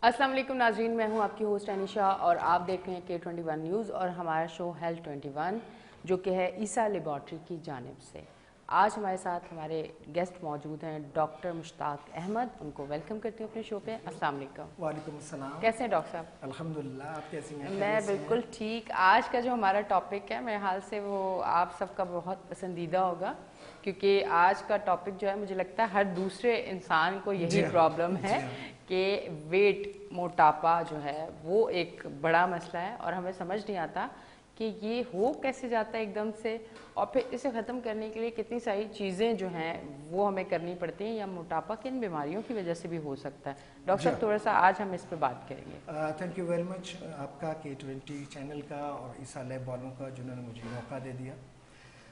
अस्सलाम वालेकुम नाज़रीन, मैं हूं आपकी होस्ट अनीशा और आप देख रहे हैं K21 न्यूज़ और हमारा शो हेल्थ 21 जो कि है ईसा लेबॉर्ट्री की जानिब से। आज हमारे साथ हमारे गेस्ट मौजूद हैं डॉक्टर मुश्ताक अहमद। उनको वेलकम करती हूँ अपने शो पे। अस्सलाम वालेकुम। वालेकुम अस्सलाम। कैसे हैं डॉक्टर साहब? अल्हम्दुलिल्लाह, आप कैसी हैं? मैं बिल्कुल ठीक। आज का जो हमारा टॉपिक है मेरे हाल से वो आप सबका बहुत पसंदीदा होगा, क्योंकि आज का टॉपिक जो है मुझे लगता है हर दूसरे इंसान को यही प्रॉब्लम है कि वेट, मोटापा जो है वो एक बड़ा मसला है और हमें समझ नहीं आता कि ये हो कैसे जाता है एकदम से, और फिर इसे ख़त्म करने के लिए कितनी सारी चीज़ें जो हैं वो हमें करनी पड़ती हैं, या मोटापा किन बीमारियों की वजह से भी हो सकता है। डॉक्टर साहब, थोड़ा सा आज हम इस पर बात करेंगे। थैंक यू वेरी मच आपका K20 चैनल का और ईसा लैब वालों का जिन्होंने मुझे मौका दे दिया।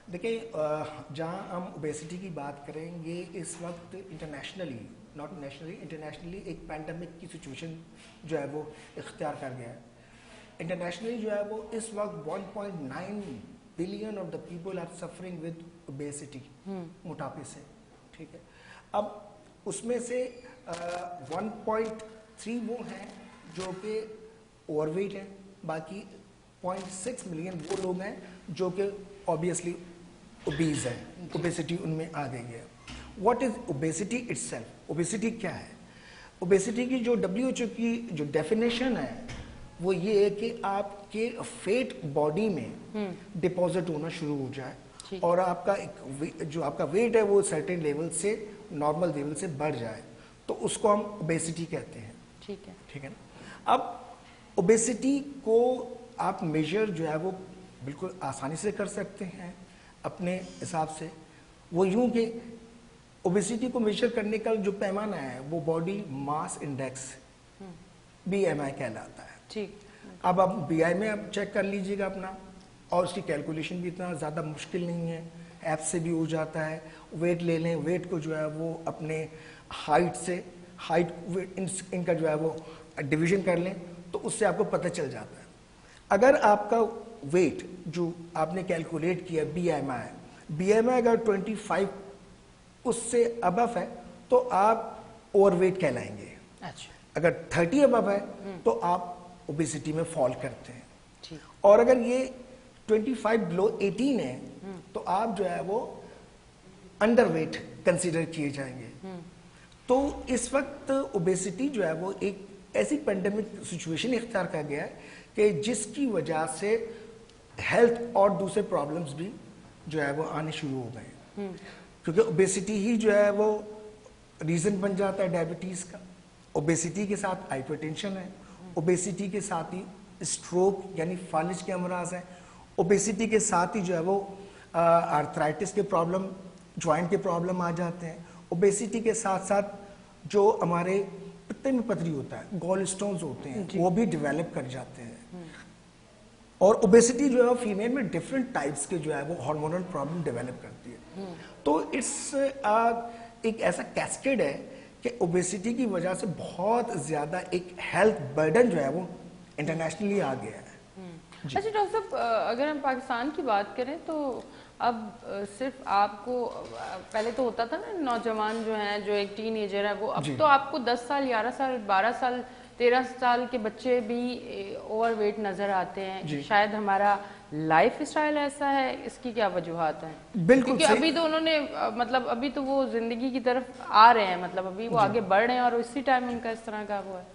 देखिए, जहाँ हम ओबेसिटी की बात करेंगे इस वक्त इंटरनेशनली, नॉट नेशनली, इंटरनेशनली एक पैंडमिक की सिचुएशन जो है वो इख्तियार कर गया है। इंटरनेशनली जो है वो इस वक्त 1.9 billion of the people are suffering with obesity, मोटापे से। ठीक है, अब उसमें से 1.3 वो हैं जो कि ओवरवेट हैं, बाकी 0.6 मिलियन वो लोग हैं जो कि ऑब्वियसली ओबीज है, ओबेसिटी उनमें आ गई है। What is obesity itself? Obesity क्या है? ओबेसिटी की जो WHO की जो डेफिनेशन है वो ये है कि आपके फेट बॉडी में डिपॉजिट होना शुरू हो जाए और आपका जो आपका वेट है वो सर्टेन लेवल से, नॉर्मल लेवल से बढ़ जाए, तो उसको हम ओबेसिटी कहते हैं। ठीक है ना। अब ओबेसिटी को आप मेजर जो है वो बिल्कुल आसानी से कर सकते हैं अपने हिसाब से। वो यूं कि ओबेसिटी को मेजर करने का जो पैमाना है वो बॉडी मास इंडेक्स BMI कहलाता है। ठीक। अब आप BMI में आप चेक कर लीजिएगा अपना, और उसकी कैलकुलेशन भी इतना ज़्यादा मुश्किल नहीं है, ऐप से भी हो जाता है। वेट ले लें, वेट को जो है वो अपने हाइट से, हाइट वेट इनका जो है वो डिवीजन कर लें तो उससे आपको पता चल जाता है। अगर आपका वेट जो आपने कैलकुलेट किया BMI अगर 25 उससे अबव है तो आप ओवरवेट कहलाएंगे। अच्छा। अगर 30 अबव है तो आप ओबेसिटी में फॉल करते हैं, और अगर ये 25 बिलो 18 है तो आप जो है वो अंडरवेट कंसीडर किए जाएंगे। तो इस वक्त ओबेसिटी जो है वो एक ऐसी पेंडेमिक सिचुएशन इख्तियार कर गया है कि जिसकी वजह से हेल्थ और दूसरे प्रॉब्लम्स भी जो है वो आने शुरू हो गए, क्योंकि ओबेसिटी ही जो है वो रीजन बन जाता है डायबिटीज का। ओबेसिटी के साथ हाइपरटेंशन है, ओबेसिटी के साथ ही स्ट्रोक यानी फालिज के अमराज हैं, ओबेसिटी के साथ ही जो है वो आर्थराइटिस के प्रॉब्लम, जॉइंट के प्रॉब्लम आ जाते हैं। ओबेसिटी के साथ साथ जो हमारे पित्ते में पथरी होता है, गॉल स्टोन्स होते हैं, वो भी डेवलप कर जाते हैं। और ओबेसिटी जो है फीमेल में डिफरेंट टाइप्स के जो है वो हार्मोनल प्रॉब्लम डेवलप करती है। तो इट्स एक ऐसा कैस्केड है कि ओबेसिटी की वजह से बहुत ज़्यादा एक हेल्थ बर्डन जो है वो इंटरनेशनली आ गया है। अच्छा डॉक्टर साहब, अगर हम पाकिस्तान की बात करें तो अब सिर्फ आपको, पहले तो होता था ना नौजवान जो हैं, जो एक टीनेजर है वो, अब तो आपको 10 साल, 11 साल, 12 साल, 13 साल के बच्चे भी ओवरवेट नज़र आते हैं। शायद हमारा लाइफ स्टाइल ऐसा है, इसकी क्या वजूहात हैं? बिल्कुल, क्योंकि अभी तो उन्होंने मतलब अभी तो वो जिंदगी की तरफ आ रहे हैं, मतलब अभी वो आगे बढ़ रहे हैं और इसी टाइम उनका इस तरह का वो है।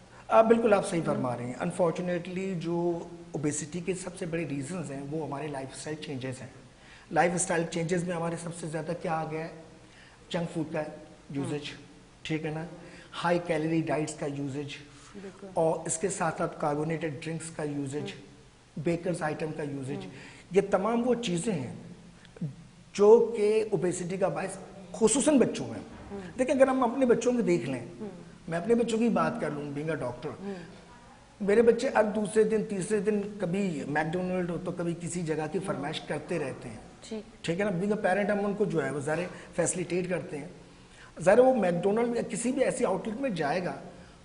बिल्कुल आप सही फरमा रहे हैं। अनफॉर्चुनेटली जो ओबेसिटी के सबसे बड़े रीजंस हैं वो हमारे लाइफस्टाइल चेंजेस हैं। लाइफस्टाइल चेंजेस में हमारे सबसे ज़्यादा क्या आ गया है? जंक फूड का यूजेज, ठीक है ना, हाई कैलोरी डाइट्स का यूजेज, और इसके साथ साथ कार्बोनेटेड ड्रिंक्स का यूजेज, बेकर्स आइटम का यूजेज, ये तमाम वो चीज़ें हैं जो कि ओबेसिटी का बायस खुसूसन बच्चों में। देखिए, अगर हम अपने बच्चों को देख लें, मैं अपने बच्चों की बात कर लूँ, बीइंग अ डॉक्टर, मेरे बच्चे अब दूसरे दिन तीसरे दिन कभी मैकडोनल्ड हो तो कभी किसी जगह की फरमाइश करते रहते हैं। ठीक है ना, बीइंग अ पेरेंट हम उनको जो है वो ज़रा फैसिलिटेट करते हैं। ज़रा वो मैकडोनल्ड या किसी भी ऐसी आउटलेट में जाएगा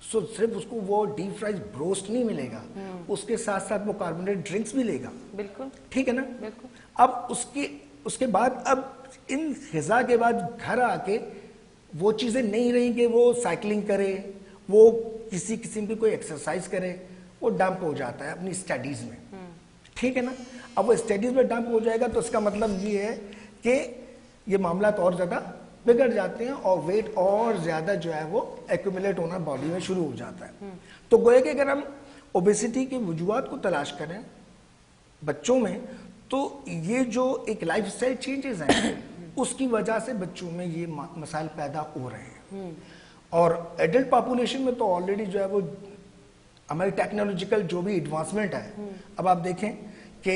सो सिर्फ उसको वो डीप फ्राइज ब्रोस्ट नहीं मिलेगा, उसके साथ साथ वो कार्बोनेटेड ड्रिंक्स भी लेगा। बिल्कुल ठीक है ना। बिल्कुल। अब उसके बाद अब इन ग़िज़ा के बाद घर आके वो चीज़ें नहीं रही कि वो साइकिलिंग करे, वो किसी किस्म की कोई एक्सरसाइज करे वो डंप हो जाता है अपनी स्टडीज में, ठीक है ना। अब वो स्टडीज में डंप हो जाएगा तो इसका मतलब ये है कि ये मामला तो और ज्यादा बिगड़ जाते हैं और वेट और ज्यादा जो है वो एक्यूमुलेट होना बॉडी में शुरू हो जाता है। तो गोया कि अगर हम ओबेसिटी की वजूहात को तलाश करें बच्चों में, तो ये जो एक लाइफस्टाइल चेंजेस हैं उसकी वजह से बच्चों में ये मसाइल पैदा हो रहे हैं। और एडल्ट पॉपुलेशन में तो ऑलरेडी जो है वो हमारी टेक्नोलॉजिकल जो भी एडवांसमेंट है, अब आप देखें कि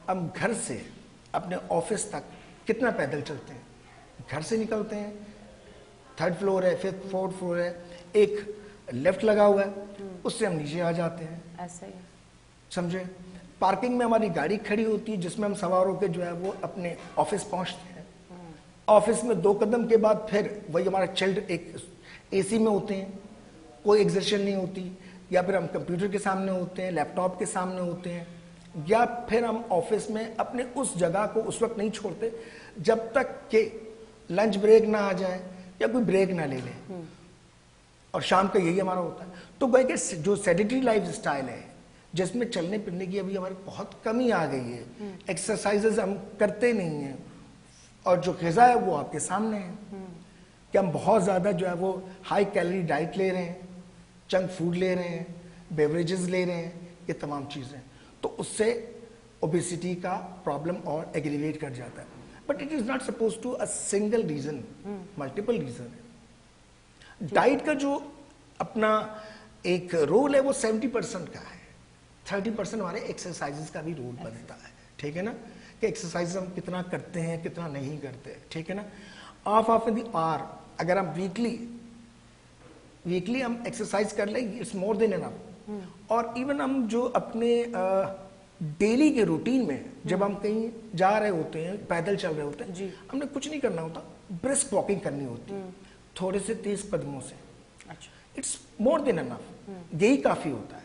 हम घर से अपने ऑफिस तक कितना पैदल चलते हैं, घर से निकलते हैं, 3rd फ्लोर है, 5th 4th फ्लोर है, एक लेफ्ट लगा हुआ है, उससे हम नीचे आ जाते हैं, ऐसा ही समझे। पार्किंग में हमारी गाड़ी खड़ी होती है जिसमें हम सवार होकर जो है वो अपने ऑफिस पहुंचते हैं। ऑफिस में 2 कदम के बाद फिर वही हमारा चिल्ड एक एसी में होते हैं, कोई एग्जर्शन नहीं होती, या फिर हम कंप्यूटर के सामने होते हैं, लैपटॉप के सामने होते हैं, या फिर हम ऑफिस में अपने उस जगह को उस वक्त नहीं छोड़ते जब तक कि लंच ब्रेक ना आ जाए या कोई ब्रेक ना ले ले। और शाम का यही हमारा होता है। तो भाई कि जो सेडेंटरी लाइफ स्टाइल है जिसमें चलने फिरने की अभी हमारी बहुत कमी आ गई है, एक्सरसाइजेज हम करते नहीं हैं, और जो ग़िज़ा है वो आपके सामने है कि हम बहुत ज़्यादा जो है वो हाई कैलोरी डाइट ले रहे हैं, जंक फूड ले रहे हैं, बेवरेजेस ले रहे हैं, ये तमाम चीज़ें, तो उससे ओबेसिटी का प्रॉब्लम और एग्रीवेट कर जाता है। But it is not suppose to a single reason, multiple reason है। डाइट का जो अपना एक रोल है वो 70% का है, 30% हमारे एक्सरसाइजेस का भी रोल बनता है, ठीक है ना, कि एक्सरसाइज हम कितना करते हैं कितना नहीं करते, ठीक है ना। ऑफ द आवर अगर हम वीकली हम एक्सरसाइज कर लें, इट्स मोर देन एनफ। और इवन हम जो अपने डेली के रूटीन में जब हम कहीं जा रहे होते हैं, पैदल चल रहे होते हैं, हमने कुछ नहीं करना होता, ब्रिस्क वॉकिंग करनी होती है, थोड़े से तेज कदमों से, इट्स मोर देन एनफ, यही काफी होता है।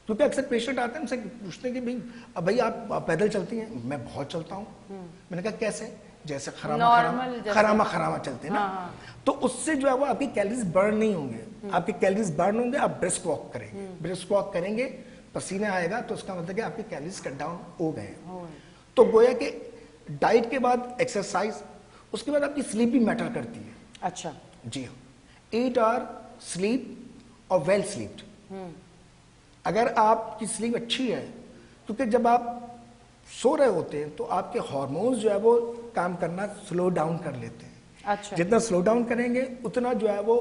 क्योंकि अक्सर पेशेंट आते हैं हमसे पूछते हैं कि भाई आप पैदल चलती हैं? मैं बहुत चलता हूँ। मैंने कहा कैसे? जैसे खरामा चलते हैं ना, तो उससे जो है वो आपकी कैलोरीज बर्न नहीं होंगे, आपकी कैलोरीज बर्न होंगे, आप ब्रिस्क वॉक करेंगे, ब्रिस्क वॉक करेंगे, पसीना आएगा, तो उसका मतलब कि आपकी कैलोरीज कट डाउन हो गए। तो गोया कि डाइट के बाद एक्सरसाइज, उसके बाद आपकी स्लीप भी मैटर करती है। अच्छा जी हाँ, 8 आवर स्लीप और वेल स्लीप्ड। अगर आपकी स्लीप अच्छी है, क्योंकि जब आप सो रहे होते हैं तो आपके हार्मोन्स जो है वो काम करना स्लो डाउन कर लेते हैं। अच्छा। जितना स्लो डाउन करेंगे उतना जो है वो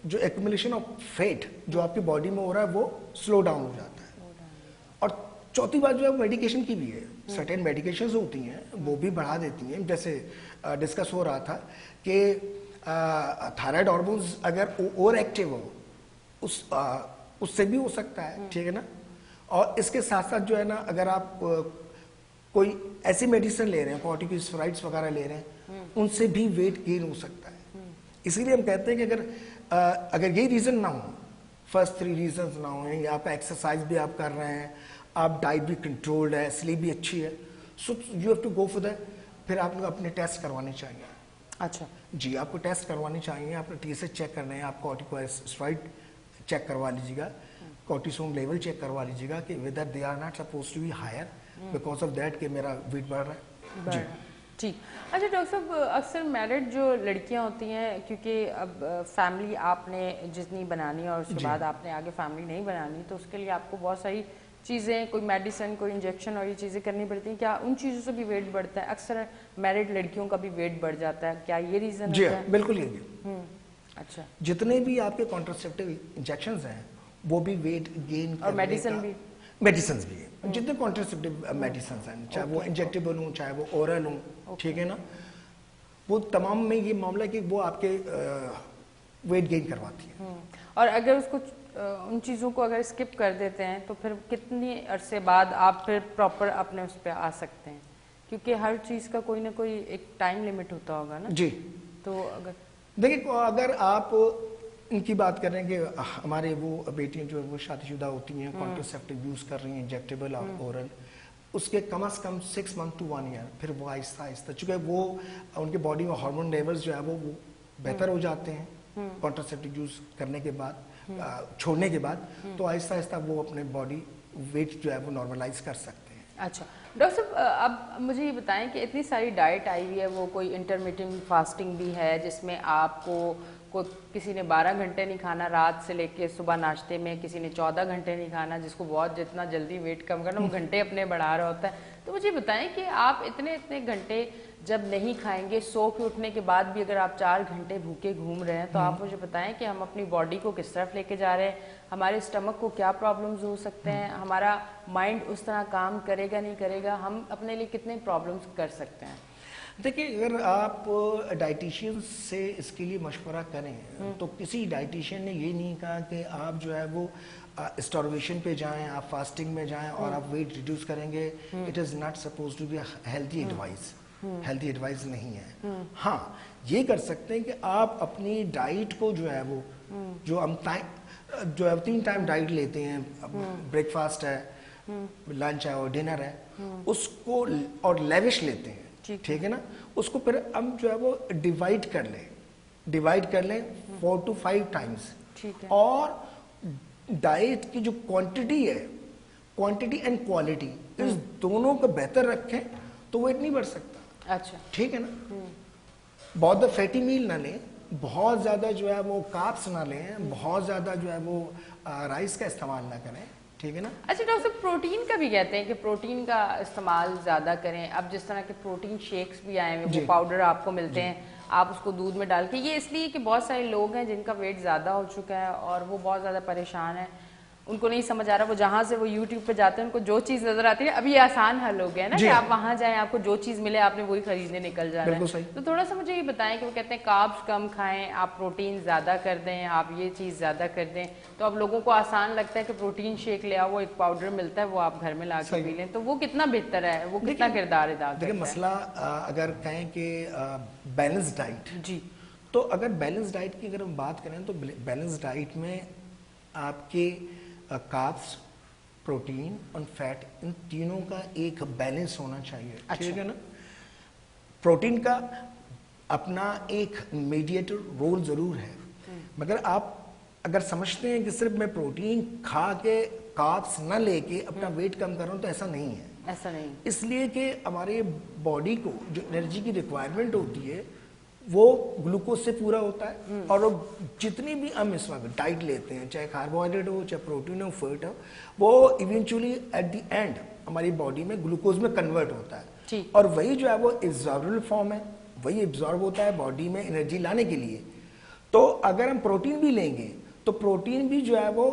जो एक्यूमुलेशन ऑफ फैट जो आपकी बॉडी में हो रहा है वो स्लो डाउन हो जाता है। और चौथी बात जो है मेडिकेशन की भी है, सर्टेन मेडिकेशंस होती हैं वो भी बढ़ा देती हैं। जैसे डिस्कस हो रहा था कि थायराइड हार्मोन्स अगर ओवर एक्टिव हो उससे भी हो सकता है, ठीक है ना। और इसके साथ साथ जो है ना, अगर आप कोई ऐसी मेडिसिन ले रहे हैं, कॉर्टिकोस्टेरॉइड्स वगैरह ले रहे हैं, उनसे भी वेट गेन हो सकता है। इसीलिए हम कहते हैं कि अगर यही रीजन ना हो, फर्स्ट 3 रीजंस ना हो, आपका एक्सरसाइज भी आप कर रहे हैं, आप डाइट भी कंट्रोल्ड है, स्लीप भी अच्छी है, so you have to go for that. फिर आपको अपने टेस्ट करवाने चाहिए। अच्छा जी, आपको टेस्ट करवाने चाहिए, आपने TSH चेक करना है, आप कॉर्टिकोस्टेरॉइड चेक करवा लीजिएगा, कॉर्टिसोन लेवल चेक करवा लीजिएगा कि whether they are not suppose to be higher because of that कि मेरा वेट बढ़ रहा है। जी ठीक। अच्छा डॉक्टर साहब, अक्सर मैरिड जो लड़कियां होती हैं, क्योंकि अब फैमिली आपने जितनी बनानी है और उसके बाद आपने आगे फैमिली नहीं बनानी, तो उसके लिए आपको बहुत सारी चीज़ें, कोई मेडिसिन, कोई इंजेक्शन और ये चीज़ें करनी पड़ती हैं। क्या उन चीज़ों से भी वेट बढ़ता है? अक्सर मैरिड लड़कियों का भी वेट बढ़ जाता है, क्या ये रीज़न जी है? बिल्कुल यही। अच्छा। जितने भी आपके कॉन्ट्रासेप्टिव इंजेक्शंस हैं वो भी वेट गेन और मेडिसिन भी है। जितने कॉन्ट्रासेप्टिव मेडिसिन हैं, चाहे वो इंजेक्टेबल हो चाहे वो ओरल हो, ठीक है ना, वो तमाम में ये मामला है कि वो आपके वेट गेन करवाती है। और अगर उसको उन चीज़ों को अगर स्किप कर देते हैं तो फिर कितनी अरसे बाद आप फिर प्रॉपर अपने उस पर आ सकते हैं? क्योंकि हर चीज़ का कोई ना कोई एक टाइम लिमिट होता होगा ना। जी। तो अगर देखिए, अगर आप इनकी बात करें कि हमारे वो बेटियां जो है वो शादीशुदा होती हैं, कॉन्ट्रासेप्टिव यूज कर रही हैं, इंजेक्टेबल और ओरल, उसके कम से कम 6 मंथ टू 1 ईयर, फिर वो आहिस्ता आहिस्ता, चूंकि वो उनके बॉडी में हार्मोन लेवल्स जो है वो बेहतर हो जाते हैं कॉन्ट्रासेप्टिव यूज करने के बाद, छोड़ने के बाद, तो आहिस्ता आहिस्ता वो अपने बॉडी वेट जो है वो नॉर्मलाइज कर सकते हैं। अच्छा डॉक्टर साहब, अब मुझे ये बताएं कि इतनी सारी डाइट आई हुई है, वो कोई इंटरमिटेंट फास्टिंग भी है जिसमें आपको किसी ने 12 घंटे नहीं खाना रात से लेके सुबह नाश्ते में, किसी ने 14 घंटे नहीं खाना, जिसको बहुत जितना जल्दी वेट कम करना वो घंटे अपने बढ़ा रहा होता है। तो मुझे बताएं कि आप इतने इतने घंटे जब नहीं खाएंगे, सो के उठने के बाद भी अगर आप 4 घंटे भूखे घूम रहे हैं, तो आप मुझे बताएं कि हम अपनी बॉडी को किस तरफ लेके जा रहे हैं, हमारे स्टमक को क्या प्रॉब्लम्स हो सकते हैं, हमारा माइंड उस तरह काम करेगा नहीं करेगा, हम अपने लिए कितने प्रॉब्लम्स कर सकते हैं। देखिए, अगर आप डाइटिशियन से इसके लिए मशवरा करें तो किसी डाइटिशियन ने ये नहीं कहा कि आप जो है वो स्टार्वेशन पे जाएं, आप फास्टिंग में जाएं और आप वेट रिड्यूस करेंगे। It is not suppose to be a healthy advice. Healthy advice नहीं है। हाँ, ये कर सकते हैं कि आप अपनी डाइट को जो है वो जो हम जो है 3 टाइम डाइट लेते हैं, ब्रेकफास्ट है, लंच है और डिनर है, उसको और लेविश लेते हैं, ठीक है ना, उसको फिर हम जो है वो डिवाइड कर लें 4 to 5 टाइम्स। और डाइट की जो क्वांटिटी है, क्वांटिटी एंड क्वालिटी, इस दोनों को बेहतर रखें तो वेट नहीं बढ़ सकता। अच्छा, ठीक है ना। बहुत फैटी मील ना लें, बहुत ज्यादा जो है वो कार्ब्स ना लें, बहुत ज्यादा जो है वो राइस का इस्तेमाल ना करें, ठीक है ना। अच्छा डॉक्टर साहब, प्रोटीन का भी कहते हैं कि प्रोटीन का इस्तेमाल ज़्यादा करें। अब जिस तरह के प्रोटीन शेक्स भी आए हैं, वो पाउडर आपको मिलते हैं, आप उसको दूध में डाल के, ये इसलिए कि बहुत सारे लोग हैं जिनका वेट ज़्यादा हो चुका है और वो बहुत ज़्यादा परेशान है, उनको नहीं समझ आ रहा, वो जहाँ से वो यूट्यूब पे जाते हैं उनको जो चीज़ नजर आती है, अभी आसान हल हो गया है ना कि आप वहाँ जाएं, आपको जो चीज़ मिले आपने वही खरीदने निकल जाना है। तो थोड़ा सा मुझे ये बताएं कि वो कहते हैं कार्ब्स कम खाएं, आप प्रोटीन ज़्यादा कर दें, आप ये चीज़ ज़्यादा कर दें, तो अब लोगों को आसान लगता है कि प्रोटीन शेक ले आओ, वो एक पाउडर मिलता है, वो आप घर में ला के पी लें, तो वो कितना बेहतर है, वो कितना किरदार अदा करता है? देखिए, मसला अगर कहें कि बैलेंस डाइट, जी, तो अगर बैलेंस डाइट की अगर हम बात करें तो बैलेंस डाइट में आपके कार्ब्स, प्रोटीन और फैट, इन तीनों का एक बैलेंस होना चाहिए। अच्छा, ठीक है ना। प्रोटीन का अपना एक मीडिएटर रोल जरूर है, मगर आप अगर समझते हैं कि सिर्फ मैं प्रोटीन खा के कार्ब्स ना लेके अपना वेट कम कर रहा हूं, तो ऐसा नहीं है। ऐसा नहीं, इसलिए कि हमारे बॉडी को जो एनर्जी की रिक्वायरमेंट होती है वो ग्लूकोज से पूरा होता है, और जितनी भी हम इस वक्त डाइट लेते हैं, चाहे कार्बोहाइड्रेट हो, चाहे प्रोटीन हो, फैट हो, वो इवेंचुअली एट द एंड हमारी बॉडी में ग्लूकोज में कन्वर्ट होता है, और वही जो है वो एब्जॉर्बेबल फॉर्म है, वही एब्जॉर्ब होता है बॉडी में एनर्जी लाने के लिए। तो अगर हम प्रोटीन भी लेंगे तो प्रोटीन भी जो है वो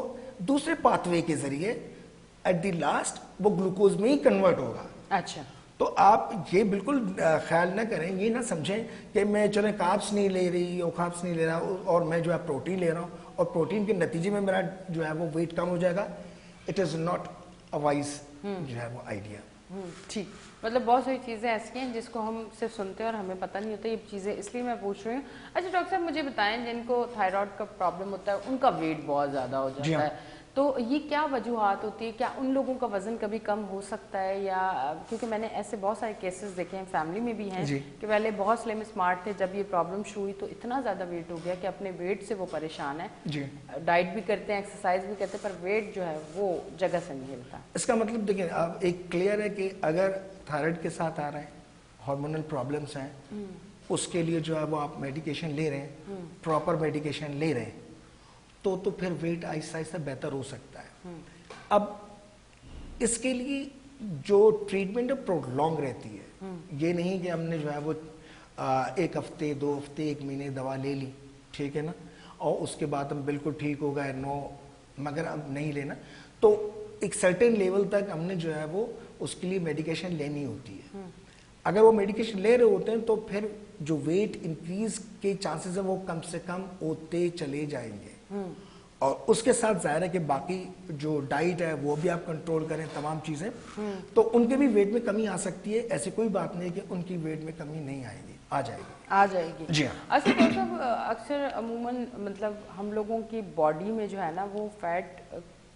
दूसरे पाथवे के जरिए एट द लास्ट वो ग्लूकोज में ही कन्वर्ट होगा। अच्छा, तो आप ये बिल्कुल ख्याल ना करें, ये ना समझें कि मैं चले कार्ब्स नहीं ले रही और कार्ब्स नहीं ले रहा और मैं जो है प्रोटीन ले रहा हूँ और प्रोटीन के नतीजे में मेरा जो है वो वेट कम हो जाएगा। It is not a wise जो है वो आइडिया। ठीक, मतलब बहुत सारी चीज़ें ऐसी हैं जिसको हम सिर्फ सुनते हैं और हमें पता नहीं होता ये चीज़ें, इसलिए मैं पूछ रही हूँ। अच्छा डॉक्टर साहब, मुझे बताएं, जिनको थायराइड का प्रॉब्लम होता है उनका वेट बहुत ज़्यादा हो जाता है, तो ये क्या वजूहात होती है? क्या उन लोगों का वजन कभी कम हो सकता है? या क्योंकि मैंने ऐसे बहुत सारे केसेस देखे हैं, फैमिली में भी हैं कि पहले बहुत स्लिम स्मार्ट थे, जब ये प्रॉब्लम शुरू हुई तो इतना ज़्यादा वेट हो गया कि अपने वेट से वो परेशान है, डाइट भी करते हैं, एक्सरसाइज भी करते हैं, पर वेट जो है वो जगह से नहीं हिलता। इसका मतलब देखिए, अब एक क्लियर है कि अगर थायराइड के साथ आ रहे हैं, हार्मोनल प्रॉब्लम्स हैं, उसके लिए जो है वो आप मेडिकेशन ले रहे हैं, प्रॉपर मेडिकेशन ले रहे हैं, तो फिर वेट आहिस्ता आहिस्ता बेहतर हो सकता है। अब इसके लिए जो ट्रीटमेंट है प्रोलॉन्ग रहती है, ये नहीं कि हमने जो है वो 1 हफ्ते 2 हफ्ते 1 महीने दवा ले ली, ठीक है ना, और उसके बाद हम बिल्कुल ठीक हो गए, नो, मगर अब नहीं लेना। तो एक सर्टेन लेवल तक हमने जो है वो उसके लिए मेडिकेशन लेनी होती है। अगर वो मेडिकेशन ले रहे होते हैं तो फिर जो वेट इंक्रीज के चांसेस है वो कम से कम होते चले जाएंगे, और उसके साथ जाहिर है कि बाकी जो डाइट है वो भी आप कंट्रोल करें, तमाम चीजें, तो उनके भी वेट में कमी आ सकती है। ऐसी कोई बात नहीं कि उनकी वेट में कमी नहीं आएगी, आ जाएगी। जी हाँ। अच्छा डॉक्टर साहब, अक्सर अमूमन मतलब हम लोगों की बॉडी में जो है ना वो फैट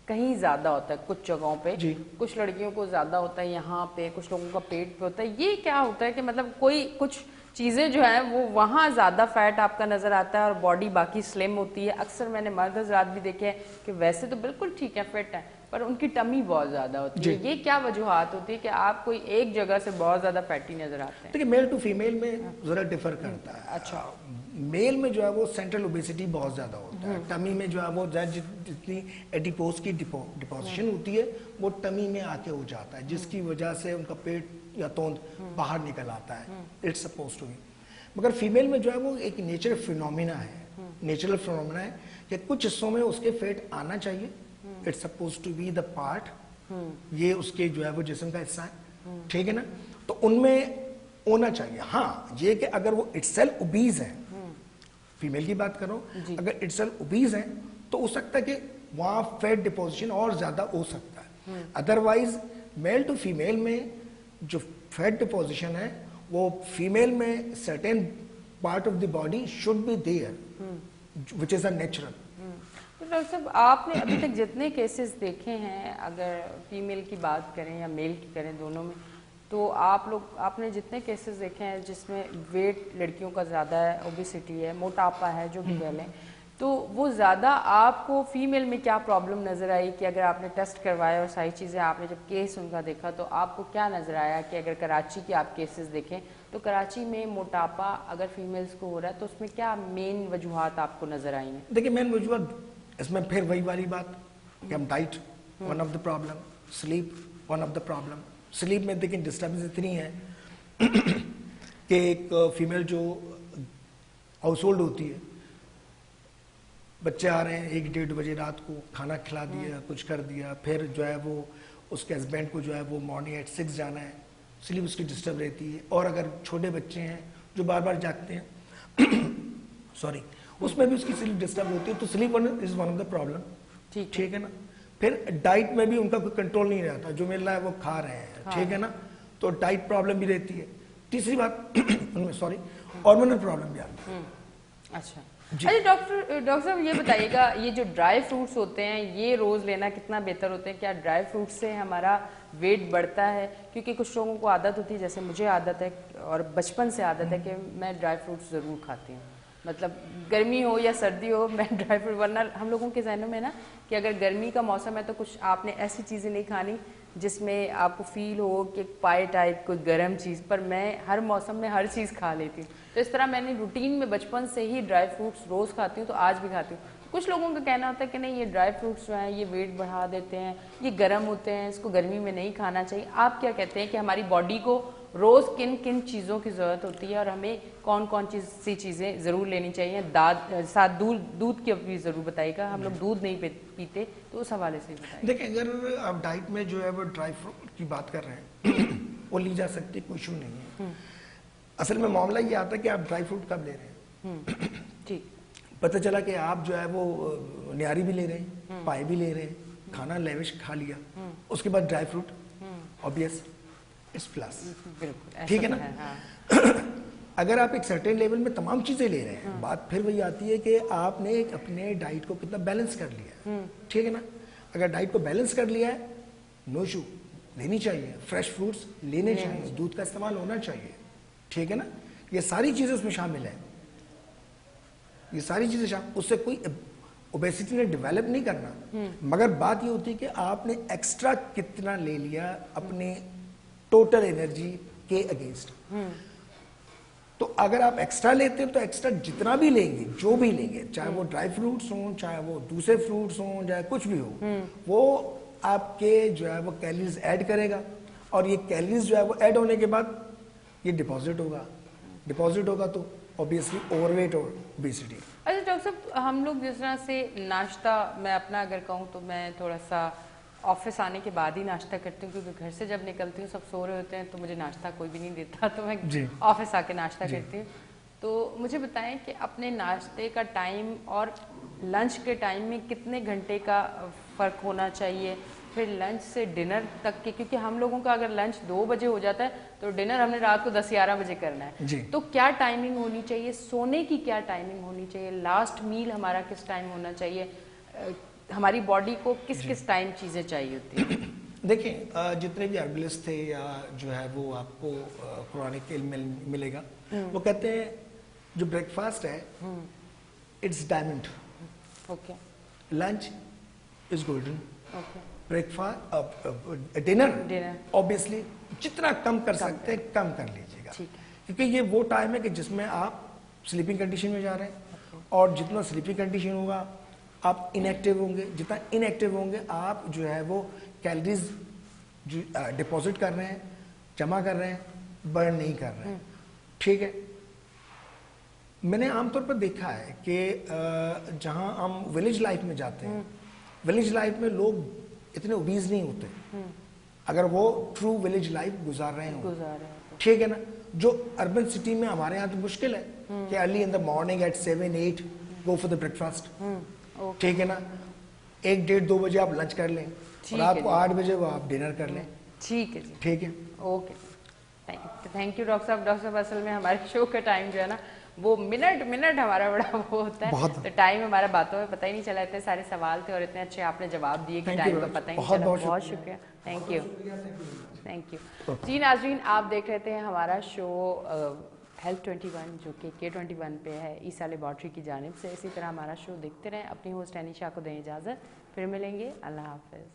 कहीं ज्यादा होता है कुछ जगहों पे, कुछ लड़कियों को ज्यादा होता है यहाँ पे, कुछ लोगों का पेट पे होता है। ये क्या होता है कि मतलब कोई कुछ चीज़ें जो है वो वहाँ ज़्यादा फैट आपका नज़र आता है और बॉडी बाकी स्लिम होती है। अक्सर मैंने मर्द हज़रात भी देखे हैं कि वैसे तो बिल्कुल ठीक है, फिट है, पर उनकी टमी बहुत ज़्यादा होती है। ये क्या वजूहत होती है कि आप कोई एक जगह से बहुत ज़्यादा फैटी नज़र आते हैं? देखिए, मेल टू फीमेल में ज़रा डिफर करता है। अच्छा। मेल में जो है वो सेंट्रल ओबेसिटी बहुत ज़्यादा होता है। टमी में जो है वो जितनी एडिपोज की डिपोजिशन होती है वो टमी में आके हो जाता है, जिसकी वजह से उनका पेट या तोंद बाहर निकल आता है। It's suppose to be. मगर फीमेल में जो है वो एक नेचुरल फिनोमिना है, नेचुरल फिनोमिना है कि कुछ हिस्सों में उसके फेट आना चाहिए। It's suppose to be the part, ये उसके जो है वो जिस्म का हिस्सा है, ठीक है ना, तो उनमें होना चाहिए। हाँ, ये कि अगर वो इटसेल्फ ओबीज है, फीमेल की बात करो, अगर इटसेल्फ ओबीज है तो हो सकता है कि वहां फैट डिपोजिशन और ज्यादा हो सकता है। अदरवाइज मेल टू फीमेल में जो फैट डिपोजिशन है वो फीमेल में certain part of the body should be there which is a natural. तो डॉक्टर साहब, आपने अभी तक जितने केसेस देखे हैं, अगर फीमेल की बात करें या मेल की करें, दोनों में, तो आपने जितने केसेस देखे हैं जिसमें वेट लड़कियों का ज़्यादा है, ओबेसिटी है, मोटापा है, जो भी कह लें, तो वो ज़्यादा आपको फीमेल में क्या प्रॉब्लम नज़र आई कि अगर आपने टेस्ट करवाया और सारी चीज़ें आपने जब केस उनका देखा तो आपको क्या नज़र आया कि अगर कराची के आप केसेस देखें तो कराची में मोटापा अगर फीमेल्स को हो रहा है तो उसमें क्या मेन वजूहत आपको नज़र आई हैं? देखिए, मेन वजूहत इसमें फिर वही वाली बात कि हम diet one of the problem, sleep one of the problem. Sleep में देखिए डिस्टर्बेंस इतनी है कि एक फीमेल जो हाउस होल्ड होती है, बच्चे आ रहे हैं 1-1:30 बजे रात को, खाना खिला दिया, कुछ कर दिया, फिर जो है वो उसके हस्बैंड को जो है वो मॉर्निंग एट 6 जाना है, स्लीप उसकी डिस्टर्ब रहती है। और अगर छोटे बच्चे हैं जो बार बार जागते हैं सॉरी, उसमें भी उसकी स्लीप डिस्टर्ब होती है। तो sleep is one of the problem, ठीक है ना। फिर डाइट में भी उनका कोई कंट्रोल नहीं रहता, जो मिल रहा है वो खा रहे हैं, ठीक है ना, तो डाइट प्रॉब्लम भी रहती है। तीसरी बात उनमें सॉरी हार्मोनल प्रॉब्लम भी आती है। अच्छा डॉक्टर साहब, ये बताइएगा, ये जो ड्राई फ्रूट्स होते हैं ये रोज़ लेना कितना बेहतर होते हैं? क्या ड्राई फ्रूट्स से हमारा वेट बढ़ता है? क्योंकि कुछ लोगों को आदत होती है, जैसे मुझे आदत है और बचपन से आदत है कि मैं ड्राई फ्रूट्स ज़रूर खाती हूँ, मतलब गर्मी हो या सर्दी हो मैं ड्राई फ्रूट, वरना हम लोगों के जहनों में ना कि अगर गर्मी का मौसम है तो कुछ आपने ऐसी चीज़ें नहीं खानी जिसमें आपको फील हो कि पाए टाइप कोई गर्म चीज़, पर मैं हर मौसम में हर चीज़ खा लेती हूँ। तो इस तरह मैंने रूटीन में बचपन से ही ड्राई फ्रूट्स रोज़ खाती हूँ, तो आज भी खाती हूँ। कुछ लोगों का कहना होता है कि नहीं, ये ड्राई फ्रूट्स जो हैं ये वेट बढ़ा देते हैं, ये गर्म होते हैं, इसको गर्मी में नहीं खाना चाहिए। आप क्या कहते हैं कि हमारी बॉडी को रोज़ किन किन चीज़ों की ज़रूरत होती है और हमें कौन कौन सी चीज़ें ज़रूर लेनी चाहिए? साथ दूध की भी ज़रूर बताइएगा, हम लोग दूध नहीं पीते, तो उस हवाले से बताइए। देखिए, अगर आप डाइट में जो है वो ड्राई फ्रूट की बात कर रहे हैं वो ली जा सकती है, कोई इशू नहीं है। असल में मामला ये आता है कि आप ड्राई फ्रूट कब ले रहे हैं। ठीक, पता चला कि आप जो है वो न्यारी भी ले रहे हैं, पाए भी ले रहे हैं, खाना लेविश खा लिया, उसके बाद dry fruit, obvious it's plus, ठीक है ना। हाँ। अगर आप एक सर्टेन लेवल में तमाम चीजें ले रहे हैं, बात फिर वही आती है कि आपने एक अपने डाइट को कितना बैलेंस कर लिया है, ठीक है ना। अगर डाइट को बैलेंस कर लिया है, नो इशू, लेनी चाहिए, फ्रेश फ्रूट्स लेने चाहिए, दूध का इस्तेमाल होना चाहिए, ठीक है ना। ये सारी चीजें उसमें शामिल है, ये सारी चीजें शामिल, उससे कोई ओबेसिटी ने डेवलप नहीं करना, मगर बात ये होती है कि आपने एक्स्ट्रा कितना ले लिया अपने टोटल एनर्जी के अगेंस्ट। तो अगर आप एक्स्ट्रा लेते हैं तो एक्स्ट्रा जितना भी लेंगे, जो भी लेंगे, चाहे वो ड्राई फ्रूट्स हों, चाहे वो दूसरे फ्रूट्स हों, चाहे कुछ भी हो, वो आपके जो है वो कैलोरीज ऐड करेगा, और ये कैलोरीज जो है वो ऐड होने के बाद ये डिपॉजिट होगा तो ऑब्वियसली ओवरवेट और ओबेसिटी। अच्छा डॉक्टर साहब, हम लोग जिस तरह से नाश्ता, मैं अपना अगर कहूँ तो मैं थोड़ा सा ऑफिस आने के बाद ही नाश्ता करती हूँ, क्योंकि घर से जब निकलती हूँ सब सो रहे होते हैं तो मुझे नाश्ता कोई भी नहीं देता, तो मैं ऑफिस आके नाश्ता करती हूँ। तो मुझे बताएं कि अपने नाश्ते का टाइम और लंच के टाइम में कितने घंटे का फ़र्क होना चाहिए, फिर लंच से डिनर तक के, क्योंकि हम लोगों का अगर लंच 2 बजे हो जाता है तो डिनर हमने रात को 10-11 बजे करना है, तो क्या टाइमिंग होनी चाहिए, सोने की क्या टाइमिंग होनी चाहिए, लास्ट मील हमारा किस टाइम होना चाहिए, हमारी बॉडी को किस किस टाइम चीज़ें चाहिए होती है? देखिए, जितने भी हर्बलिस्ट थे या जो है वो आपको पुराने इल्म मिलेगा वो कहते हैं जो ब्रेकफास्ट है it's diamond, okay, lunch is golden, okay, breakfast dinner obviously जितना कम कर सकते हैं कम कर लीजिएगा, ठीक है, क्योंकि ये वो टाइम है कि जिसमें आप स्लीपिंग कंडीशन में जा रहे हैं, और जितना स्लीपिंग कंडीशन होगा आप इनएक्टिव होंगे, जितना इनएक्टिव होंगे आप जो है वो कैलोरीज डिपॉजिट कर रहे हैं, जमा कर रहे हैं, बर्न नहीं कर रहे हैं, ठीक है। मैंने आमतौर पर देखा है कि जहां हम विलेज लाइफ में जाते हैं, विलेज लाइफ में लोग इतने ओबीज नहीं होते अगर वो ट्रू विलेज लाइफ गुजार रहे हो, ठीक है ना। जो अर्बन सिटी में हमारे यहाँ तो मुश्किल है कि early in the morning at 7-8 go for the breakfast, ठीक है ना, 1-1:30-2 बजे आप लंच कर लें और रात को 8 बजे वो आप डिनर कर लें, ठीक है जी, ठीक है, ओके, थैंक यू डॉक्टर साहब। डॉक्टर साहब असल में हमारे शो का टाइम जो है ना वो मिनट हमारा बड़ा वो होता है, तो टाइम हमारा बातों में पता ही नहीं चला, इतने सारे सवाल थे और इतने अच्छे आपने जवाब दिए कि टाइम का पता ही नहीं चला। बहुत शुक्रिया, थैंक यू, थैंक यू। जी नाज़रीन, आप देख रहे थे हमारा शो हेल्थ 21 जो कि K21 पे है ईसा लेबॉर्ट्री की जानिब से। इसी तरह हमारा शो देखते रहें। अपनी होस्ट एनिशा को दें इजाज़त, फिर मिलेंगे, अल्लाह हाफिज़।